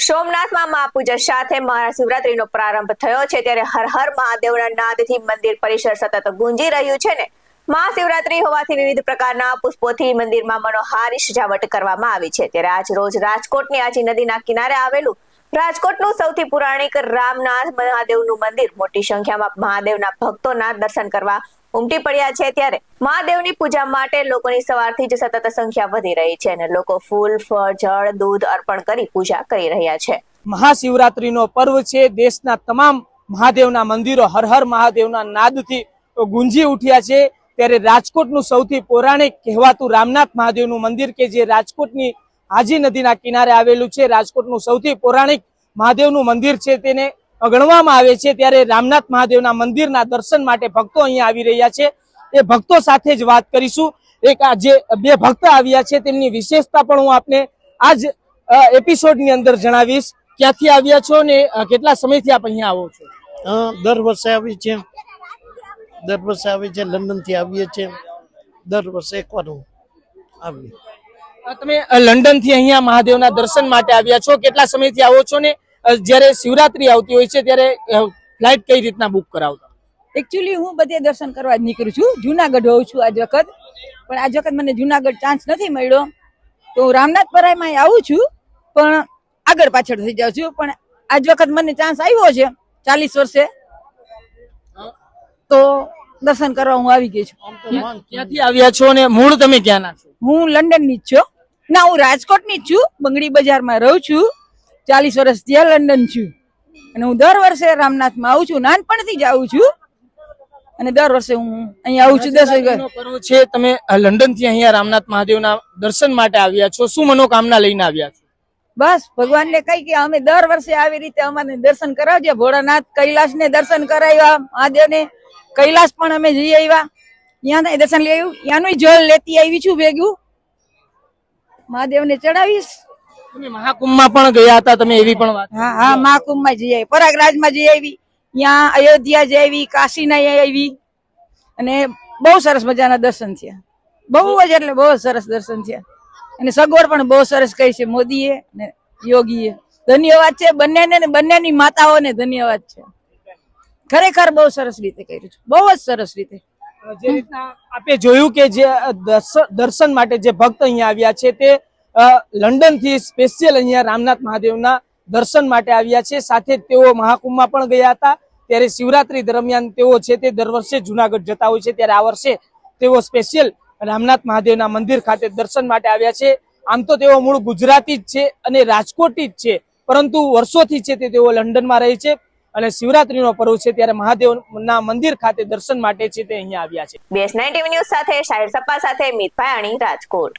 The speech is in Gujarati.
સોમનાથમાં મહાપૂજા સાથે મહાશિવરાત્રીનો પ્રારંભ થયો છે ત્યારે હર હર મહાદેવના નાદથી મંદિર પરિસર સતત ગુંજી રહ્યું છે ને મહાશિવરાત્રી હોવાથી વિવિધ પ્રકારના પુષ્પોથી મંદિરમાં મનોહારી સજાવટ કરવામાં આવી છે ત્યારે આજ રોજ રાજકોટની આજી નદીના કિનારે આવેલું રાજકોટનું સૌથી પૌરાણિક રામનાથ મહાદેવનું મંદિર મોટી સંખ્યામાં મહાદેવના ભક્તોના દર્શન કરવા ઉમટી પડ્યા છે ત્યારે મહાદેવની પૂજા માટે લોકોની સવારથી જ સતત સંખ્યા વધી રહી છે અને લોકો ફૂલ ફળ જળ દૂધ અર્પણ કરી પૂજા કરી રહ્યા છે। મહાશિવરાત્રીનો પર્વ છે। દેશના તમામ મહાદેવના મંદિરો હર હર મહાદેવના નાદથી ગુંજી ઉઠ્યા છે ત્યારે રાજકોટનું સૌથી પૌરાણિક કહેવાતું રામનાથ મહાદેવનું મંદિર કે જે રાજકોટની હાજી નદીના કિનારે આવેલું છે, રાજકોટનું સૌથી પૌરાણિક મહાદેવનું મંદિર છે તેને ગણવામાં આવે છે ત્યારે રામનાથ મહાદેવના મંદિરના દર્શન માટે ભક્તો અહીંયા આવી રહ્યા છે। એ ભક્તો સાથે જ વાત કરીશું। એક જે બે ભક્ત આવ્યા છે તેમની વિશેષતા પણ હું આપને આજ એપિસોડની અંદર જણાવીશ। ક્યાંથી આવ્યા છો ને કેટલા સમયથી આપ અહીંયા આવો છો? દર વર્ષે આવી છે, લંડન થી આવીએ છીએ। દર વર્ષે એકવાર આવી। તમે લંડન થી અહીંયા મહાદેવના દર્શન માટે આવ્યા છો, કેટલા સમયથી આવો છો ને જ્યારે શિવરાત્રી આવતી હોય છે ત્યારે ફ્લાઇટ કઈ રીતના બુક કરાવતા? એકચ્યુઅલી હું બધે દર્શન કરવા જ નીકળું છું। જુનાગઢ હોઉં છું આજ વખત, પણ આજ વખત મને જુનાગઢ ચાન્સ નથી મળ્યો તો હું રામનાથપરામાં આવું છું, પણ આગળ પાછળ થઈ જાઉં છું। પણ આજ વખત મને ચાન્સ આવ્યો છે 40 વર્ષે તો દર્શન કરવા હું આવી ગઈ છું। ક્યાંથી આવ્યા છો ને મૂળ તમે ક્યાંના છો? હું લંડન ની જ છું ના, હું રાજકોટ ની જ છું, બંગડી બજારમાં રહું છું। 40 વર્ષ ત્યાં લંડન છું અને હું દર વર્ષે રામનાથમાં આવું છું, નાનપણથી જ આવું છું અને દર વર્ષે હું અહીંયા આવું છું। પર્વ છે, તમે લંડન થી અહીંયા રામનાથ મહાદેવના દર્શન માટે આવ્યા છો, શું મનોકામના લઈને આવ્યા છો? બસ ભગવાનને કઈ કે અમે દર વર્ષે આવી રીતે અમારે દર્શન કરાવજે। ભોળાનાથ કૈલાસ ને દર્શન કરાવ્યા, મહાદેવને કૈલાસ પણ અમે જઈ આવ્યા, ત્યાં દર્શન લઈ આવ્યું, ત્યાંનું જળ લેતી આવી છું ભેગું, મહાદેવને ચડાવીશ। તમે મહાકુંભમાં પણ ગયા હતા, તમે એવી પણ વાત? હા, મહાકુંભમાં જઈ આવી, પ્રયાગરાજમાં જઈ આવી, ત્યાં અયોધ્યા જઈ આવી, કાશી ના આવી અને બહુ સરસ મજાના દર્શન થયા। બહુ જ એટલે બહુ સરસ દર્શન થયા અને સગવડ પણ બહુ સરસ કરી છે મોદીએ ને યોગીએ। ધન્યવાદ છે બંનેને ને બંનેની માતાઓને ધન્યવાદ છે। ખરેખર બહુ સરસ રીતે કર્યું છે, બહુ જ સરસ રીતે। જે રીતના આપે જોયું કે જે દર્શન માટે જે ભક્ત અહીંયા આવ્યા છે તે લંડન થી સ્પેશિયલ અહીંયા રામનાથ મહાદેવના દર્શન માટે આવ્યા છે, સાથે તેઓ મહાકુંભમાં પણ ગયા હતા। ત્યારે શિવરાત્રી દરમિયાન તેઓ છે તે દર વર્ષે જુનાગઢ જતા હોય છે, ત્યારે આ વર્ષે તેઓ સ્પેશિયલ રામનાથ મહાદેવના મંદિર ખાતે દર્શન માટે આવ્યા છે। આમ તો તેઓ મૂળ ગુજરાતી જ છે અને રાજકોટી જ છે, પરંતુ વર્ષોથી છે તે તેઓ લંડનમાં રહે છે અને શિવરાત્રીનો પર્વ છે ત્યારે મહાદેવના મંદિર ખાતે દર્શન માટે છે તે અહીંયા આવ્યા છે। BS9 TV ન્યૂઝ સાથે શાહિર સપ્પા સાથે મીત ભાયાણી, રાજકોટ।